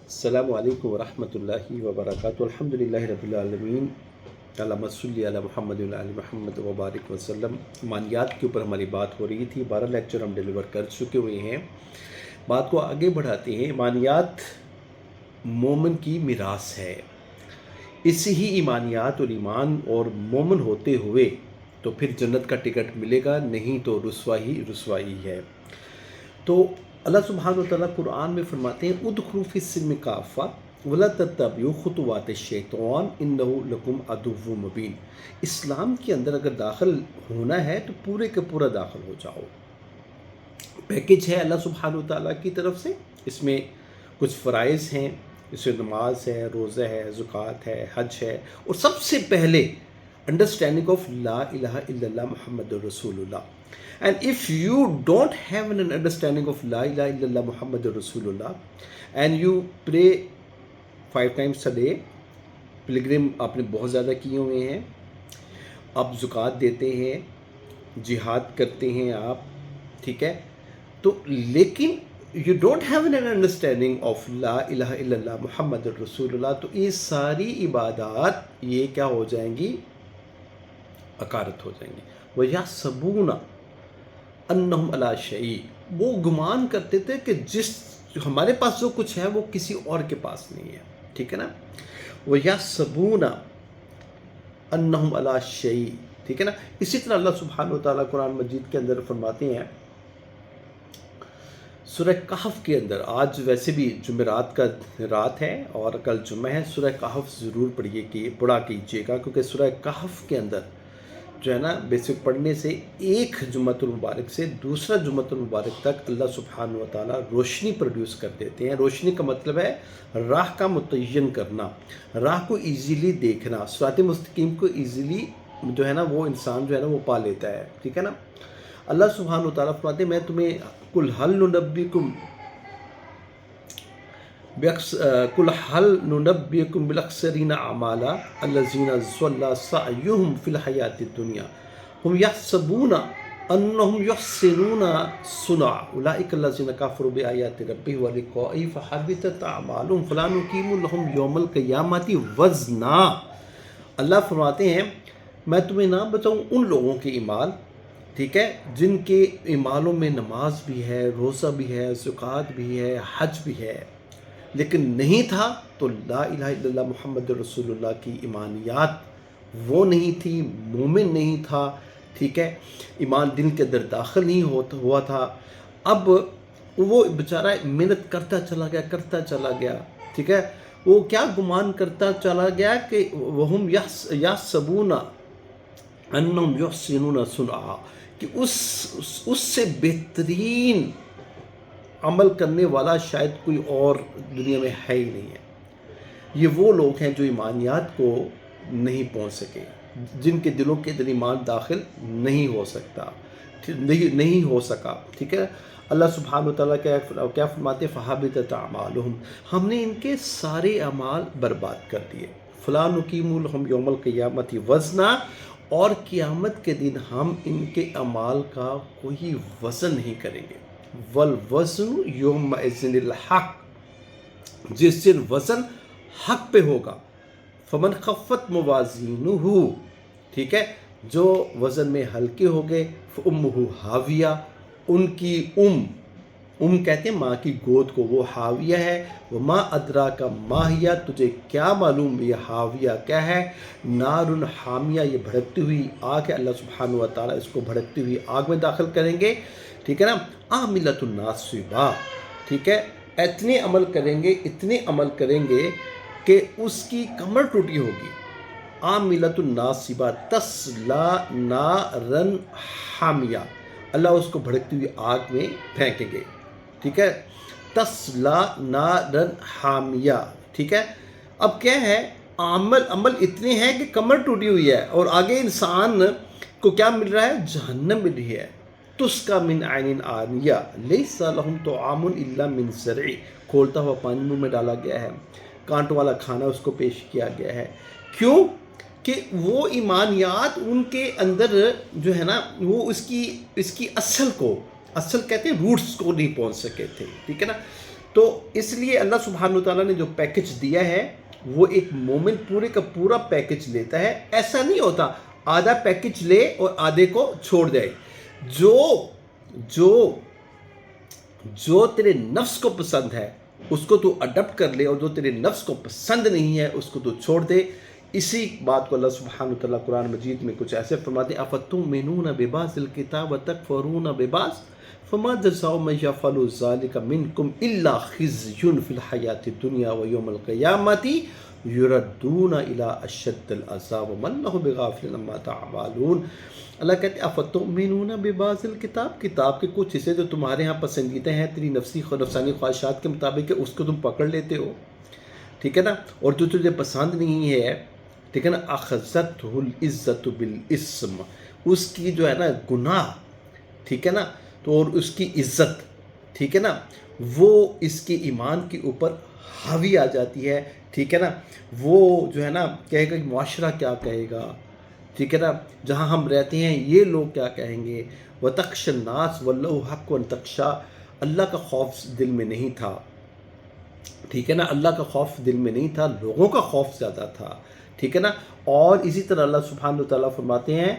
السلام علیکم ورحمۃ اللہ وبرکاتہ الحمدللہ رب العالمین اللہم صلی علی محمد وعلی محمد وبارک وسلم۔ ایمانیات کے اوپر ہماری بات ہو رہی تھی، 12 لیکچر ہم ڈیلیور کر چکے ہوئے ہیں۔ بات کو آگے بڑھاتے ہیں۔ ایمانیات مومن کی میراث ہے، اس ہی ایمانیات اور ایمان اور مومن ہوتے ہوئے تو پھر جنت کا ٹکٹ ملے گا، نہیں تو رسوائی ہے۔ تو اللہ سبحانہ وتعالیٰ قرآن میں فرماتے ہیں ادخلوا فی السلم کافہ ولا تتبعوا خطوات الشیطان انہ لکم عدو مبین۔ اسلام کے اندر اگر داخل ہونا ہے تو پورے کا پورا داخل ہو جاؤ۔ پیکج ہے اللہ سبحانہ وتعالیٰ کی طرف سے، اس میں کچھ فرائض ہیں، اس میں نماز ہے، روزہ ہے، زکوٰۃ ہے، حج ہے، اور سب سے پہلے understanding of لا الہ الا اللہ محمد رسول اللہ۔ And if you don't have an understanding of لا الہ الا اللہ محمد رسول اللہ and you pray 5 times a day، pilgrim آپ نے بہت زیادہ کیے ہوئے ہیں، آپ زکوٰۃ دیتے ہیں، جہاد کرتے ہیں آپ، ٹھیک ہے، تو لیکن you don't have an understanding of law الہ الا اللہ محمد رسول اللہ، تو یہ ساری عبادات یہ کیا ہو جائیں گی؟ عقارت ہو جائیں گی۔ وَيَحْسَبُونَ أَنَّهُمْ عَلَىٰ شَيْءٍ، وہ گمان کرتے تھے کہ ہمارے پاس جو کچھ ہے وہ کسی اور کے پاس نہیں ہے، ٹھیک ہے نا۔ وَيَحْسَبُونَ أَنَّهُمْ عَلَىٰ شَيْءٍ، ٹھیک ہے نا۔ اسی طرح اللہ سبحانہ وتعالیٰ قرآن مجید کے اندر فرماتے ہیں سورہ کہف کے اندر، آج ویسے بھی جمعرات کا رات ہے اور کل جمعہ ہے، سورہ کہف ضرور پڑھا کیجیے گا، کیونکہ سورہ کہف کے اندر جو ہے نا بیسک پڑھنے سے ایک جمعۃ المبارک سے دوسرا جمعۃ المبارک تک اللہ سبحانہ وتعالیٰ روشنی پروڈیوس کر دیتے ہیں۔ روشنی کا مطلب ہے راہ کا متعین کرنا، راہ کو ایزیلی دیکھنا، صراط مستقیم کو ایزیلی جو ہے نا وہ انسان جو ہے نا وہ پا لیتا ہے، ٹھیک ہے نا۔ اللہ سبحانہ وتعالیٰ فرماتے ہیں میں تمہیں قل هل ننبئکم بالاخسرین اعمالا الذین ضل سعیهم فی الحیاۃ الدنیا هم یحسبون انہم یحسنون صنعا اولئک الذین کفروا بآیات ربہم ولقائہ فحبطت اعمالهم فلا نقیم لهم یوم القیامۃ وزنا۔ اللہ فرماتے ہیں میں تمہیں نہ بتاؤں ان لوگوں کے اعمال، ٹھیک ہے، جن کے اعمالوں میں نماز بھی ہے، روزہ بھی ہے، زکوٰۃ بھی ہے، حج بھی ہے، لیکن نہیں تھا تو لا الہ الا اللہ محمد رسول اللہ کی ایمانیات وہ نہیں تھی، مومن نہیں تھا، ٹھیک ہے، ایمان دل کے اندر داخل نہیں ہوا تھا۔ اب وہ بیچارہ محنت کرتا چلا گیا، ٹھیک ہے، وہ کیا گمان کرتا چلا گیا کہ وہم یحسبون انہم یحسنون صنعا، کہ اس سے بہترین عمل کرنے والا شاید کوئی اور دنیا میں ہے ہی نہیں ہے۔ یہ وہ لوگ ہیں جو ایمانیات کو نہیں پہنچ سکے، جن کے دلوں کے اندر ایمان داخل نہیں ہو سکا، ٹھیک ہے۔ اللہ سبحانہ وتعالیٰ کیا فرماتے ہیں فحبطت اعمالهم، ہم نے ان کے سارے اعمال برباد کر دیے۔ فلا نقیم لهم یوم القیامۃ وزنا، اور قیامت کے دن ہم ان کے اعمال کا کوئی وزن نہیں کریں گے۔ والوزن یومئذ الحق، جس دن وزن حق پہ ہوگا۔ فمن خفت موازینہ، ٹھیک ہے، جو وزن میں ہلکے ہو گئے، فامہ ہاویہ، ان کی کہتے ہیں ماں کی گود کو، وہ حاویہ ہے۔ وما ادراک ما ہی، تجھے کیا معلوم یہ حاویہ کیا ہے؟ نار حامیہ، یہ بھڑکتی ہوئی آگ ہے۔ اللہ سبحانہ وتعالیٰ اس کو بھڑکتی ہوئی آگ میں داخل کریں گے، ٹھیک ہے نا۔ عاملۃ ناصبہ، ٹھیک ہے، اتنے عمل کریں گے کہ اس کی کمر ٹوٹی ہوگی۔ عاملۃ ناصبہ تصلی نارا حامیہ، اللہ اس کو بھڑکتی ہوئی آگ میں پھینکیں گے، ٹھیک ہے۔ تصلی نارا حامیہ، ٹھیک ہے۔ اب کیا ہے، عمل اتنے ہیں کہ کمر ٹوٹی ہوئی ہے، اور آگے انسان کو کیا مل رہا ہے؟ جہنم مل رہی ہے۔ تسقی من عین آنیہ لیس لہم طعام الا من ضرع، کھولتا ہوا پانی منہ میں ڈالا گیا ہے، کانٹوں والا کھانا اس کو پیش کیا گیا ہے۔ کیوں؟ کہ وہ ایمانیات ان کے اندر جو ہے نا وہ اس کی اصل کہتے ہیں روٹس کو نہیں پہنچ سکے تھے، ٹھیک ہے نا۔ تو اس لیے اللہ سبحانہ تعالیٰ نے جو پیکج دیا ہے وہ ایک مومن پورے کا پورا پیکج لیتا ہے. ایسا نہیں ہوتا آدھا پیکج لے اور آدھے کو چھوڑ دے. جو تیرے نفس کو پسند ہے اس کو تو اڈاپٹ کر لے، اور جو تیرے نفس کو پسند نہیں ہے اس کو تو چھوڑ دے. اسی بات کو اللہ سبحانہ وتعالیٰ قرآن مجید میں کچھ ایسے فرماتے ہیں، افتؤمنون ببعض الکتاب وتکفرون ببعض فما جزاء من یفعل ذلک منکم الا خزی فی الحیاۃ الدنیا ویوم القیامۃ یردون الی اشد العذاب وما اللہ بغافل عما تعملون. اللہ کہتے ہیں افتؤمنون ببعض الکتاب، کتاب کے کچھ حصے جو تمہارے ہاں پسندیدہ ہیں تیری نفسانی خواہشات کے مطابق اس کو تم پکڑ لیتے ہو، ٹھیک ہے نا، اور جو تجھے پسند نہیں ہے، ٹھیک ہے نا، اخذتہ العزت بالاسم، اس کی جو ہے نا گناہ، ٹھیک ہے نا، تو اور اس کی عزت، ٹھیک ہے نا، وہ اس کے ایمان کے اوپر حاوی آ جاتی ہے، ٹھیک ہے نا. وہ جو ہے نا کہے گا معاشرہ کیا کہے گا، ٹھیک ہے نا، جہاں ہم رہتے ہیں یہ لوگ کیا کہیں گے. وَتَخْشَى النَّاسَ وَاللَّهُ حَقٌّ أَن تَخْشَىٰ، اللہ کا خوف دل میں نہیں تھا، ٹھیک ہے نا، اللہ کا خوف دل میں نہیں تھا، لوگوں کا خوف زیادہ تھا، ٹھیک ہے نا. اور اسی طرح اللہ سبحانہ وتعالیٰ فرماتے ہیں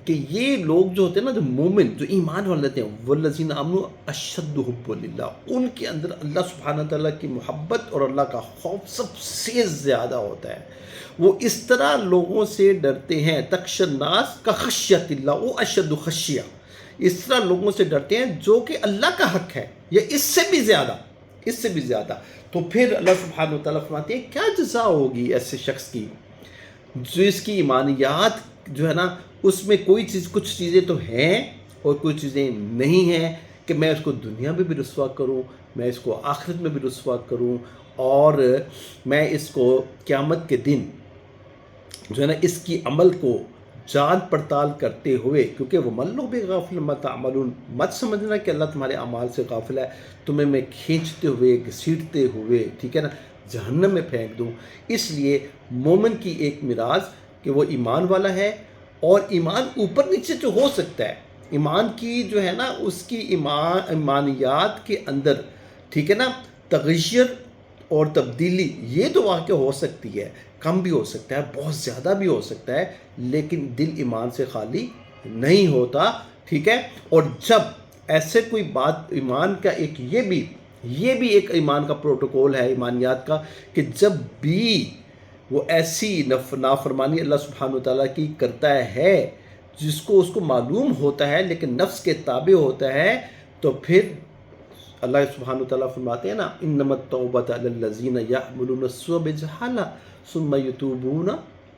کہ یہ لوگ جو ہوتے ہیں نا، جو مومن جو ایمان والے ہوتے ہیں، والذین آمنوا اشد حب للہ، ان کے اندر اللہ سبحانہ تعالیٰ کی محبت اور اللہ کا خوف سب سے زیادہ ہوتا ہے. وہ اس طرح لوگوں سے ڈرتے ہیں، تخشى الناس کخشیۃ اللہ و اشد خشیہ، اس طرح لوگوں سے ڈرتے ہیں جو کہ اللہ کا حق ہے یا اس سے بھی زیادہ. تو پھر اللہ سبحانہ وتعالیٰ فرماتے ہیں کیا جزا ہوگی ایسے شخص کی جو اس کی ایمانیات جو ہے نا اس میں کچھ چیزیں تو ہیں اور کچھ چیزیں نہیں ہیں، کہ میں اس کو دنیا میں بھی رسوا کروں، میں اس کو آخرت میں بھی رسوا کروں، اور میں اس کو قیامت کے دن جو ہے نا اس کی عمل کو جان پڑتال کرتے ہوئے، کیونکہ وہ وَمَا اللَّهُ بِغَافِلٍ عَمَّا تَعْمَلُونَ، مت سمجھنا کہ اللہ تمہارے اعمال سے غافل ہے، تمہیں میں کھینچتے ہوئے گھسیٹتے ہوئے، ٹھیک ہے نا، جہنم میں پھینک دوں. اس لیے مومن کی ایک میراث کہ وہ ایمان والا ہے، اور ایمان اوپر نیچے جو ہو سکتا ہے، ایمان کی جو ہے نا اس کی ایمانیات کے اندر، ٹھیک ہے نا، تغیر اور تبدیلی یہ تو واقع ہو سکتی ہے، کم بھی ہو سکتا ہے، بہت زیادہ بھی ہو سکتا ہے، لیکن دل ایمان سے خالی نہیں ہوتا، ٹھیک ہے. اور جب ایسے کوئی بات ایمان کا ایک یہ بھی ایک ایمان کا پروٹوکول ہے ایمانیات کا، کہ جب بھی وہ ایسی نافرمانی اللہ سبحانہ وتعالیٰ کی کرتا ہے جس کو اس کو معلوم ہوتا ہے لیکن نفس کے تابع ہوتا ہے، تو پھر اللہ سبحانہ وتعالیٰ فرماتے ہیں نا انما التوبۃ علی الذین یعملون السوء بجہالہ ثم یتوبون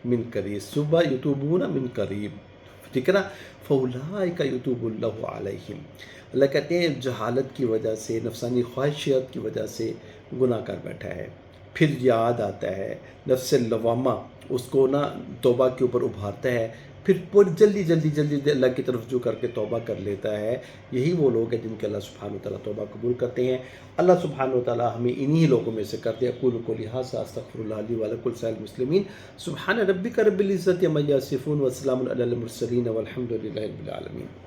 من قریب، ٹھیک ہے نا، فاولئک یتوب اللہ علیہم. اللہ کہتے ہیں جہالت کی وجہ سے، نفسانی خواہشات کی وجہ سے گناہ کر بیٹھا ہے، پھر یاد آتا ہے، نفس لوامہ اس کو نا توبہ کے اوپر ابھارتا ہے، پھر جلدی اللہ کی طرف رجوع کر کے توبہ کر لیتا ہے. یہی وہ لوگ ہیں جن کے اللہ سبحانہ وتعالیٰ توبہ قبول کرتے ہیں. اللہ سبحانہ وتعالیٰ ہمیں انہی لوگوں میں سے کرتے. اقول قولی ھذا استغفر اللہ لی ولکم ولسائر المسلمین. سبحان ربک رب العزۃ عما یصفون وسلام علی المرسلین والحمد للہ رب العالمین.